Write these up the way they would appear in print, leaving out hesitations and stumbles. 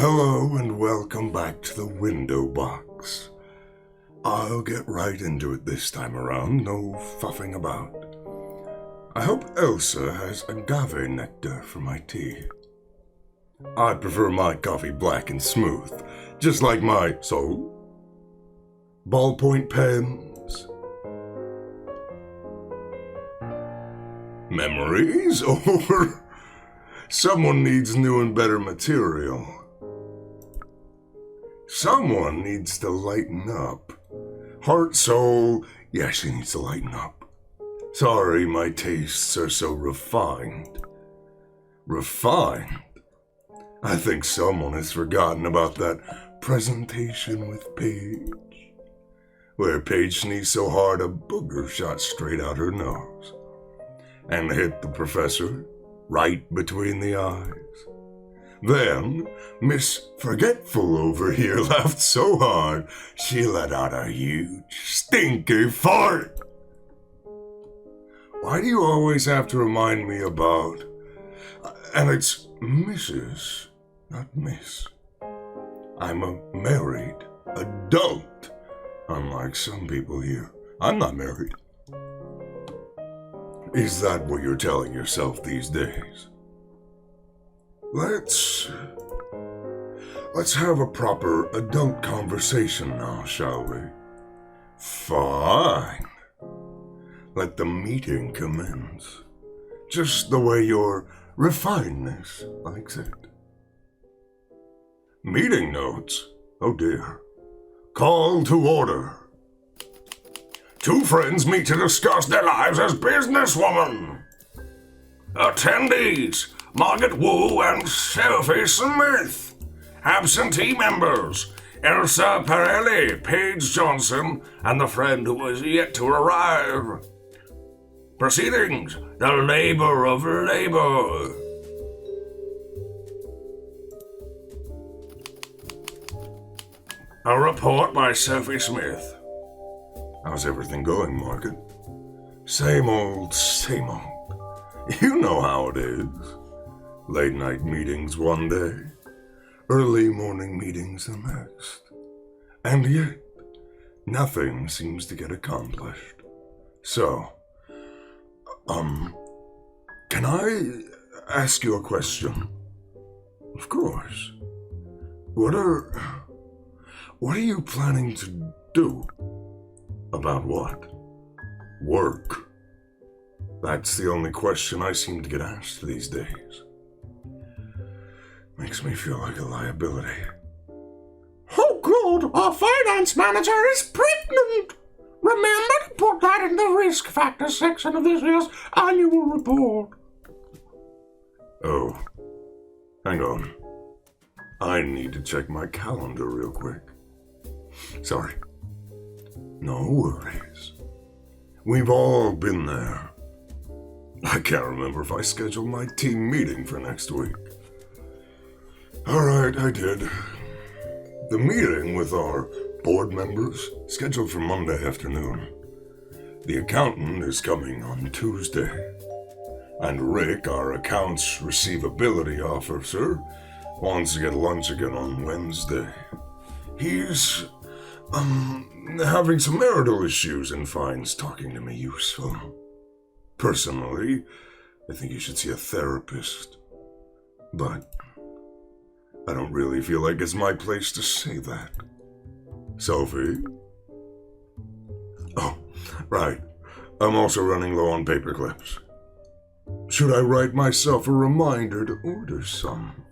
Hello and welcome back to the window box. I'll get right into it this time around, no fuffing about. I hope Elsa has agave nectar for my tea. I prefer my coffee black and smooth, just like my ballpoint pens. Memories, or someone needs new and better material. Someone needs to lighten up. Heart, soul, yeah, she needs to lighten up. Sorry, my tastes are so refined. Refined? I think someone has forgotten about that presentation with Paige, where Paige sneezed so hard a booger shot straight out her nose and hit the professor right between the eyes. Then, Miss Forgetful over here laughed so hard, she let out a huge, stinky fart. Why do you always have to remind me about... And it's Mrs., not Miss. I'm a married adult, unlike some people here. I'm not married. Is that what you're telling yourself these days? Let's have a proper adult conversation now, shall we? Fine. Let the meeting commence. Just the way your refinedness likes it. Meeting notes? Oh dear. Call to order. Two friends meet to discuss their lives as businesswomen. Attendees, Margaret Wu and Sophie Smith. Absentee members, Elsa Pirelli, Paige Johnson, and the friend who is yet to arrive. Proceedings, the labor of labor. A report by Sophie Smith. How's everything going, Margaret? Same old, same old. You know how it is. Late night meetings one day, early morning meetings the next. And yet, nothing seems to get accomplished. So, can I ask you a question? Of course. What are you planning to do? About what? Work. That's the only question I seem to get asked these days. Makes me feel like a liability. Oh good, our finance manager is pregnant! Remember to put that in the risk factors section of this year's annual report. Oh, hang on. I need to check my calendar real quick. Sorry. No worries. We've all been there. I can't remember if I scheduled my team meeting for next week. Alright, I did. The meeting with our board members scheduled for Monday afternoon. The accountant is coming on Tuesday. And Rick, our accounts receivability officer, wants to get lunch again on Wednesday. He's, having some marital issues and finds talking to me useful. Personally, I think you should see a therapist. But I don't really feel like it's my place to say that. Sophie? Oh, right. I'm also running low on paper clips. Should I write myself a reminder to order some?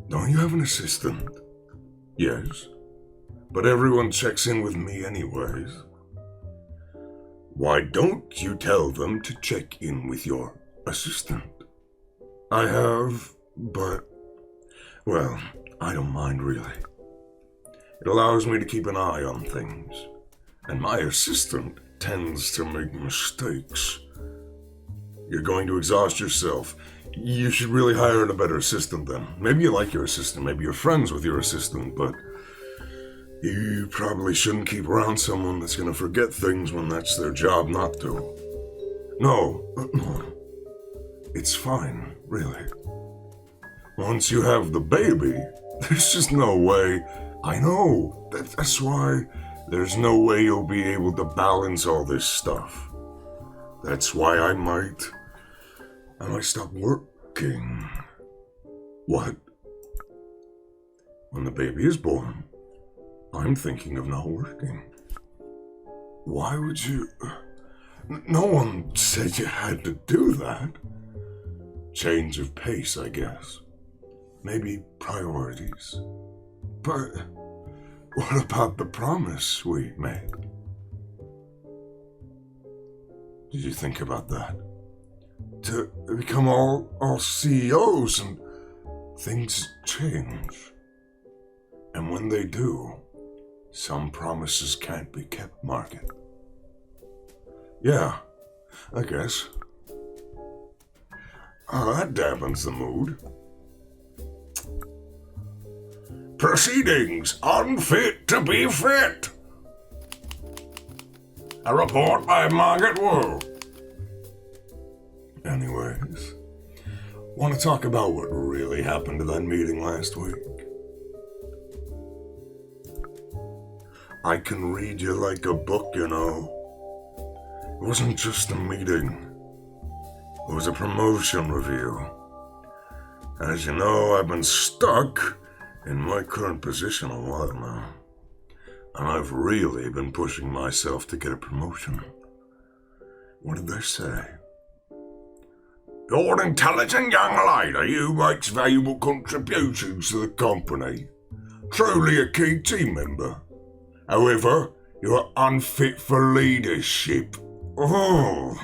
Don't you have an assistant? Yes. But everyone checks in with me anyways. Why don't you tell them to check in with your assistant? I have, but... well, I don't mind really. It allows me to keep an eye on things. And my assistant tends to make mistakes. You're going to exhaust yourself. You should really hire a better assistant then. Maybe you like your assistant, maybe you're friends with your assistant, but you probably shouldn't keep around someone that's going to forget things when that's their job not to. No. It's fine, really. Once you have the baby, There's just no way. I know. That's why there's no way you'll be able to balance all this stuff. That's why I might stop working. What? When the baby is born, I'm thinking of not working. Why would you? No one said you had to do that. Change of pace, I guess. Maybe priorities. But what about the promise we made? Did you think about that? To become all CEOs, and things change. And when they do, some promises can't be kept, Margaret. Yeah, I guess. Oh, that dampens the mood. Proceedings unfit to be fit. A report by Margaret Wu. Anyways, want to talk about what really happened to that meeting last week? I can read you like a book, you know. It wasn't just a meeting. It was a promotion review. As you know, I've been stuck in my current position a while now. And I've really been pushing myself to get a promotion. What did they say? You're an intelligent young lady who makes valuable contributions to the company. Truly a key team member. However, you're unfit for leadership. Oh.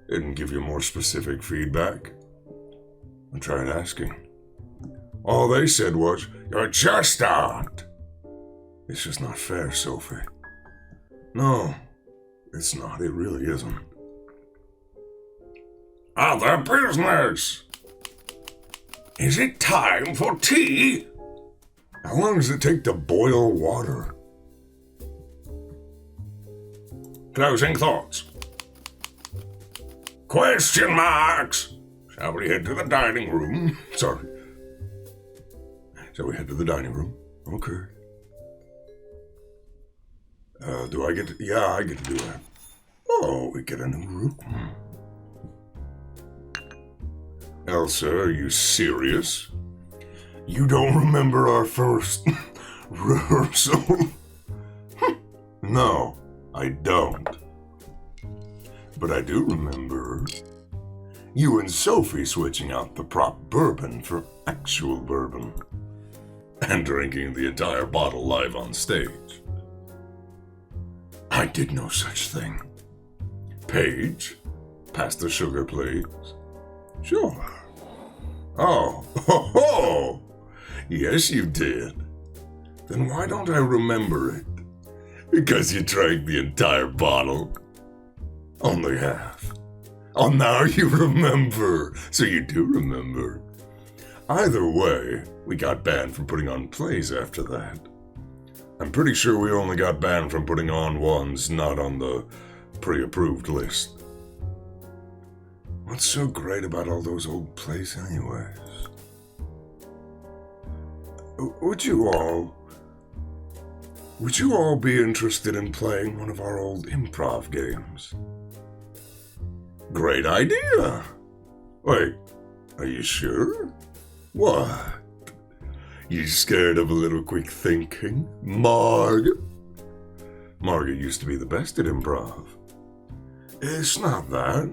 Didn't give you more specific feedback. I tried asking. All they said was, you just aren't. It's just not fair, Sophie. No, it's not. It really isn't. Other business! Is it time for tea? How long does it take to boil water? Closing thoughts. Question marks! Shall we head to the dining room? Sorry. Shall we head to the dining room? Okay. Do I get to... Yeah, I get to do that. Oh, we get a new room. Elsa, are you serious? You don't remember our first rehearsal? No, I don't. But I do remember you and Sophie switching out the prop bourbon for actual bourbon. And drinking the entire bottle live on stage. I did no such thing. Paige, pass the sugar, please. Sure. Oh, ho, ho! Yes, you did. Then why don't I remember it? Because you drank the entire bottle. Only half. Oh, now you remember. So you do remember. Either way, we got banned from putting on plays after that. I'm pretty sure we only got banned from putting on ones not on the pre-approved list. What's so great about all those old plays anyways? Would you all be interested in playing one of our old improv games? Great idea! Wait, are you sure? What? You scared of a little quick thinking, Margaret? Margaret used to be the best at improv. It's not that.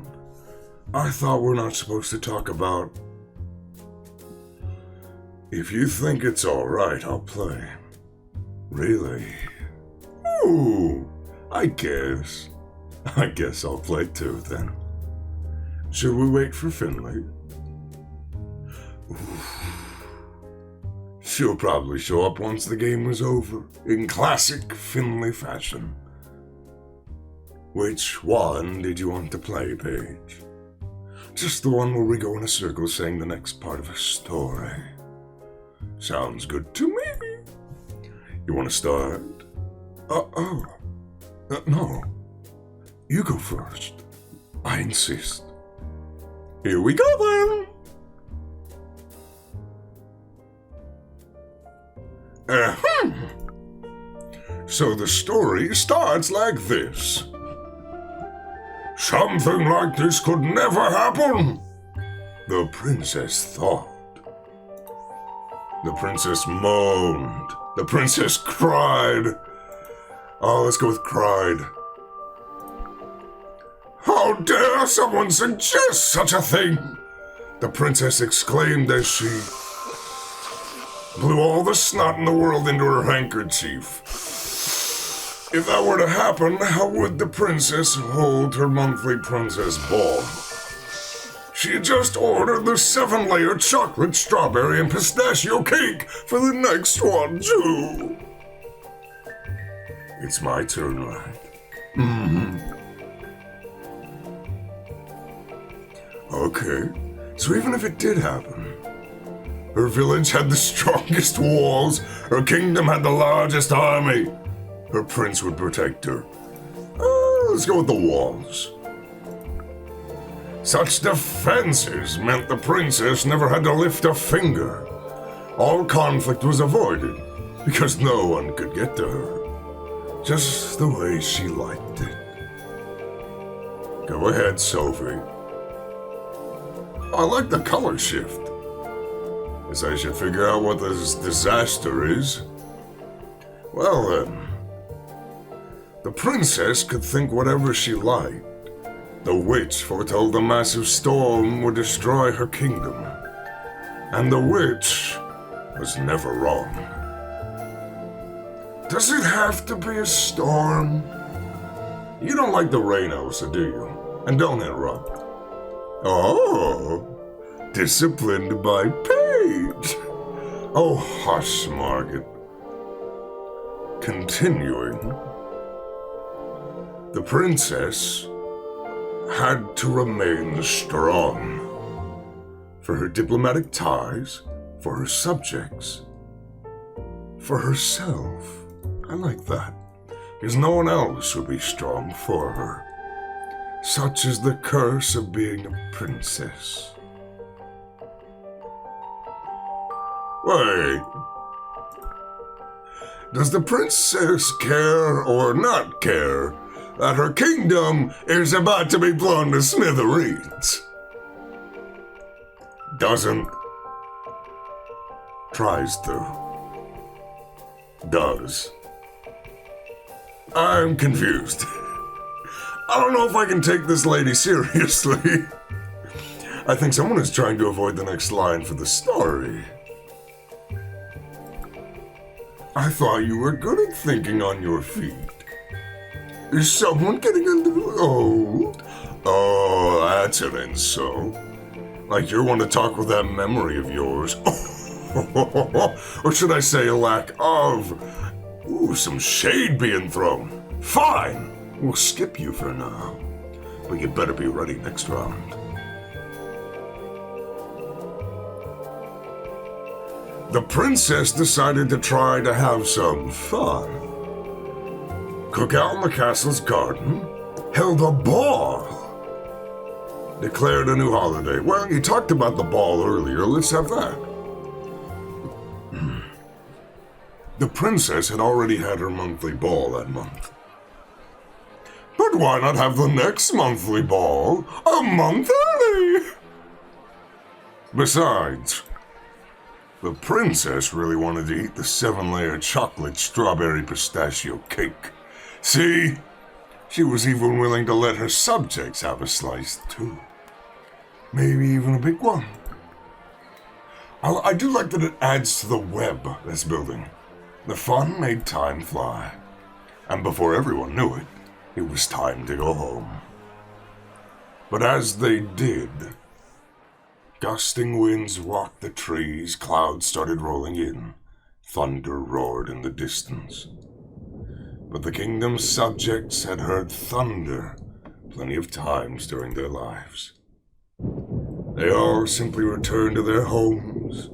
I thought we're not supposed to talk about... If you think it's alright, I'll play. Really? Ooh, I guess I'll play too then. Should we wait for Finley? She'll probably show up once the game was over, in classic Finley fashion. Which one did you want to play, Paige? Just the one where we go in a circle saying the next part of a story. Sounds good to me. You want to start? No. You go first. I insist. Here we go then. Ahem. So the story starts like this. Something like this could never happen, the princess thought. The princess moaned. The princess cried. Oh, let's go with cried. How dare someone suggest such a thing? The princess exclaimed as she blew all the snot in the world into her handkerchief. If that were to happen, how would the princess hold her monthly princess ball? She had just ordered the 7-layer chocolate, strawberry, and pistachio cake for the next one, too. It's my turn, right? Okay, so even if it did happen, her village had the strongest walls, her kingdom had the largest army, her prince would protect her. Let's go with the walls. Such defenses meant the princess never had to lift a finger. All conflict was avoided, because no one could get to her, just the way she liked it. Go ahead, Sophie. I like the color shift. Guess I should figure out what this disaster is. Well then, the princess could think whatever she liked. The witch foretold a massive storm would destroy her kingdom. And the witch was never wrong. Does it have to be a storm? You don't like the rain, Elsa, do you? And don't interrupt. Oh, disciplined by Paige. Oh, hush, Margaret. Continuing, the princess had to remain strong. For her diplomatic ties, for her subjects, for herself. I like that, because no one else would be strong for her. Such is the curse of being a princess. Wait. Does the princess care or not care that her kingdom is about to be blown to smithereens? Doesn't. Tries to. Does. I'm confused. I don't know if I can take this lady seriously. I think someone is trying to avoid the next line for the story. I thought you were good at thinking on your feet. Is someone getting under the... Oh, that's an insult. Like you're one to talk with that memory of yours. Or should I say a lack of... Ooh, some shade being thrown. Fine. We'll skip you for now, but you better be ready next round. The princess decided to try to have some fun. Cook out in the castle's garden, held a ball, declared a new holiday. Well, you talked about the ball earlier, let's have that. The princess had already had her monthly ball that month. But why not have the next monthly ball a month early? Besides, the princess really wanted to eat the 7-layer chocolate strawberry pistachio cake. See, she was even willing to let her subjects have a slice too. Maybe even a big one. I do like that it adds to the web that's building. The fun made time fly. And before everyone knew it, it was time to go home. But as they did, gusting winds rocked the trees, clouds started rolling in, thunder roared in the distance. But the kingdom's subjects had heard thunder plenty of times during their lives. They all simply returned to their homes,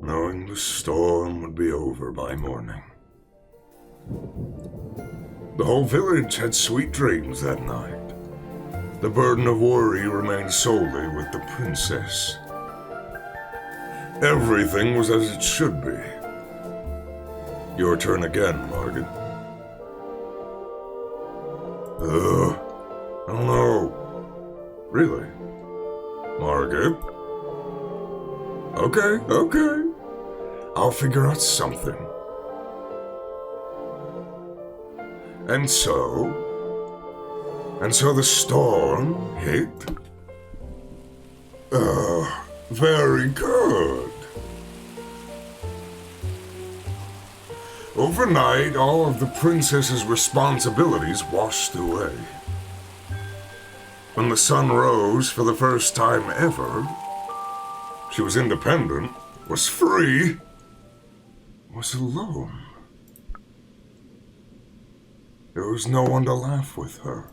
knowing the storm would be over by morning. The whole village had sweet dreams that night. The burden of worry remained solely with the princess. Everything was as it should be. Your turn again, Margaret. I don't know. Really? Margaret? Okay. I'll figure out something. And so the storm hit. Very good. Overnight, all of the princess's responsibilities washed away. When the sun rose for the first time ever, she was independent, was free, was alone. There was no one to laugh with her,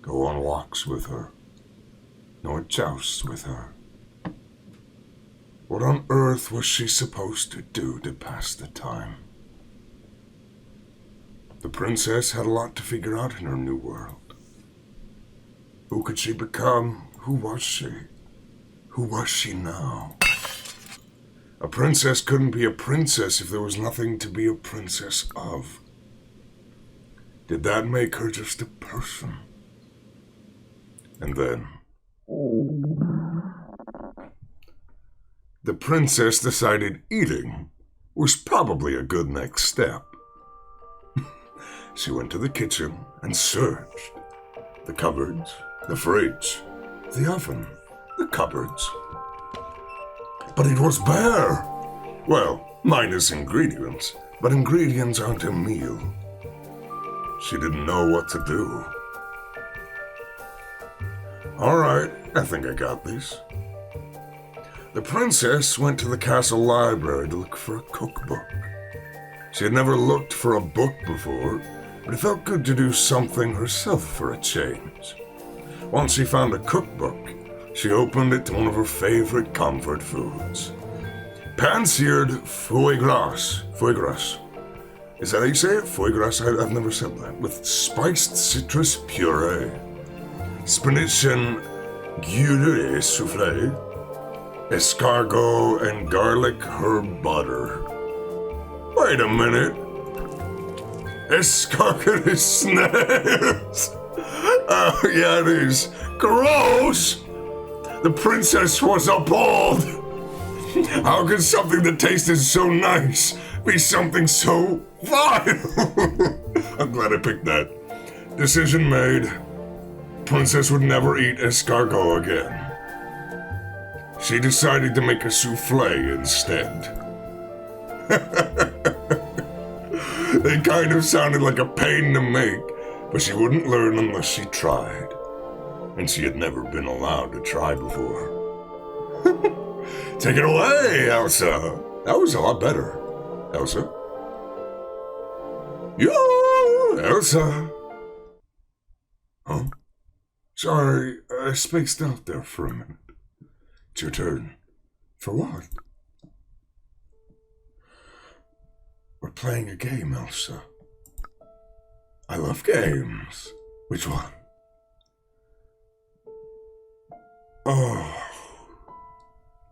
go on walks with her, nor joust with her. What on earth was she supposed to do to pass the time? The princess had a lot to figure out in her new world. Who could she become? Who was she? Who was she now? A princess couldn't be a princess if there was nothing to be a princess of. Did that make her just a person? And then the princess decided eating was probably a good next step. She went to the kitchen and searched the cupboards, the fridge, the oven, the cupboards. But it was bare. Well, minus ingredients, but ingredients aren't a meal. She didn't know what to do. All right, I think I got this. The princess went to the castle library to look for a cookbook. She had never looked for a book before, but it felt good to do something herself for a change. Once she found a cookbook, she opened it to one of her favorite comfort foods. Pan-seared foie gras. Foie gras. Is that how you say it? Foie gras? I've never said that. With spiced citrus puree, spinach and guilloche soufflé, escargot and garlic herb butter. Wait a minute. Escargot is snails. Oh, yeah, it is. Gross! The princess was appalled. How could something that tasted so nice be something so vile? I'm glad I picked that. Decision made. Princess would never eat escargot again. She decided to make a souffle instead. It kind of sounded like a pain to make, but she wouldn't learn unless she tried. And she had never been allowed to try before. Take it away, Elsa. That was a lot better. Elsa? Yo, Elsa. Huh? Sorry, I spaced out there for a minute. It's your turn. For what? We're playing a game, Elsa. I love games. Which one? Oh,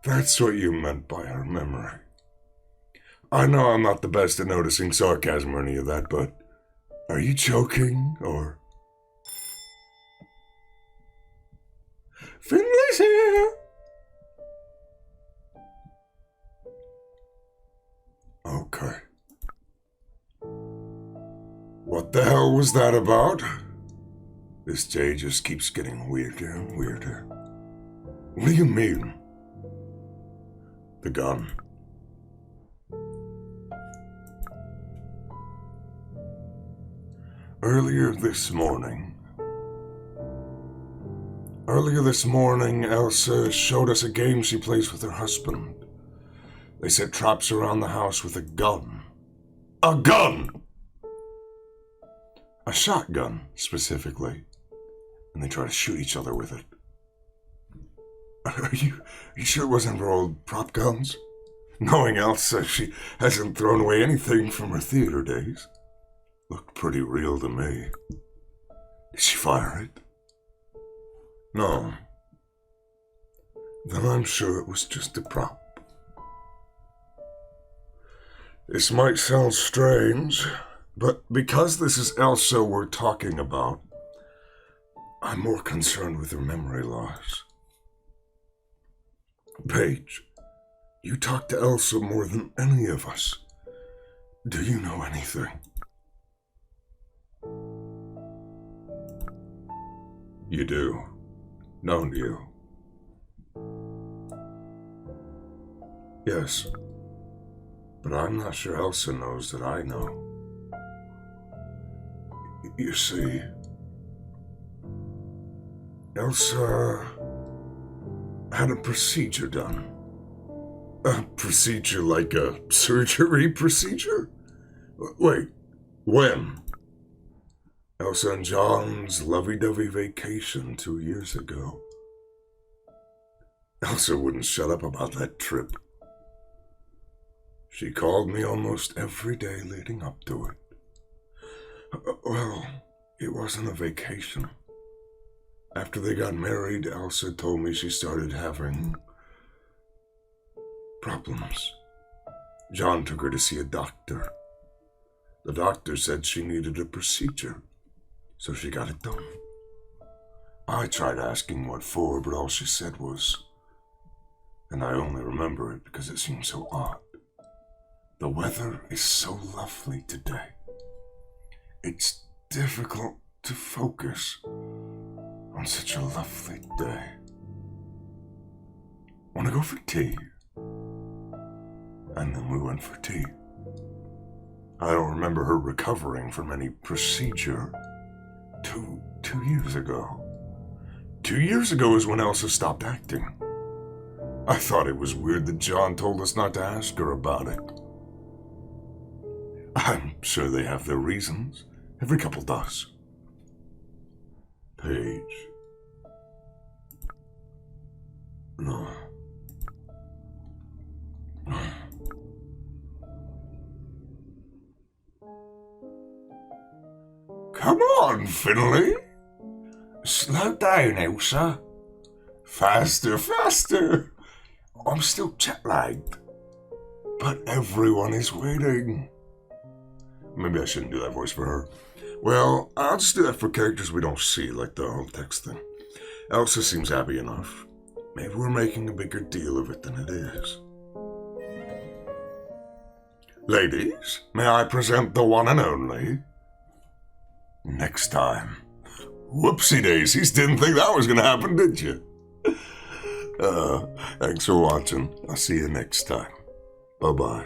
that's what you meant by our memory. I know I'm not the best at noticing sarcasm or any of that, but are you joking, or... Finley's here! Okay. What the hell was that about? This day just keeps getting weirder and weirder. What do you mean? The gun. Earlier this morning, Elsa showed us a game she plays with her husband. They set traps around the house with a gun. A gun! A shotgun, specifically. And they try to shoot each other with it. Are you sure it wasn't her old prop guns? Knowing Elsa, she hasn't thrown away anything from her theater days. Looked pretty real to me. Did she fire it? No. Then I'm sure it was just a prop. This might sound strange, but because this is Elsa we're talking about, I'm more concerned with her memory loss. Paige, you talk to Elsa more than any of us. Do you know anything? You do, don't you? Yes, but I'm not sure Elsa knows that I know. You see, Elsa had a procedure done. A procedure like a surgery procedure? Wait, when? Elsa and John's lovey-dovey vacation 2 years ago. Elsa wouldn't shut up about that trip. She called me almost every day leading up to it. Well, it wasn't a vacation. After they got married, Elsa told me she started having problems. John took her to see a doctor. The doctor said she needed a procedure, so she got it done. I tried asking what for, but all she said was, and I only remember it because it seemed so odd, the weather is so lovely today. It's difficult to focus on such a lovely day. Want to go for tea? And then we went for tea. I don't remember her recovering from any procedure. Two years ago. 2 years ago is when Elsa stopped acting. I thought it was weird that John told us not to ask her about it. I'm sure they have their reasons. Every couple does. Paige. No. Come on, Finley. Slow down, Elsa. Faster, faster. I'm still jet-lagged. But everyone is waiting. Maybe I shouldn't do that voice for her. Well, I'll just do that for characters we don't see, like the whole text thing. Elsa seems happy enough. Maybe we're making a bigger deal of it than it is. Ladies, may I present the one and only? Next time. Whoopsie daisies, didn't think that was gonna happen, did you? Thanks for watching. I'll see you next time. Bye-bye.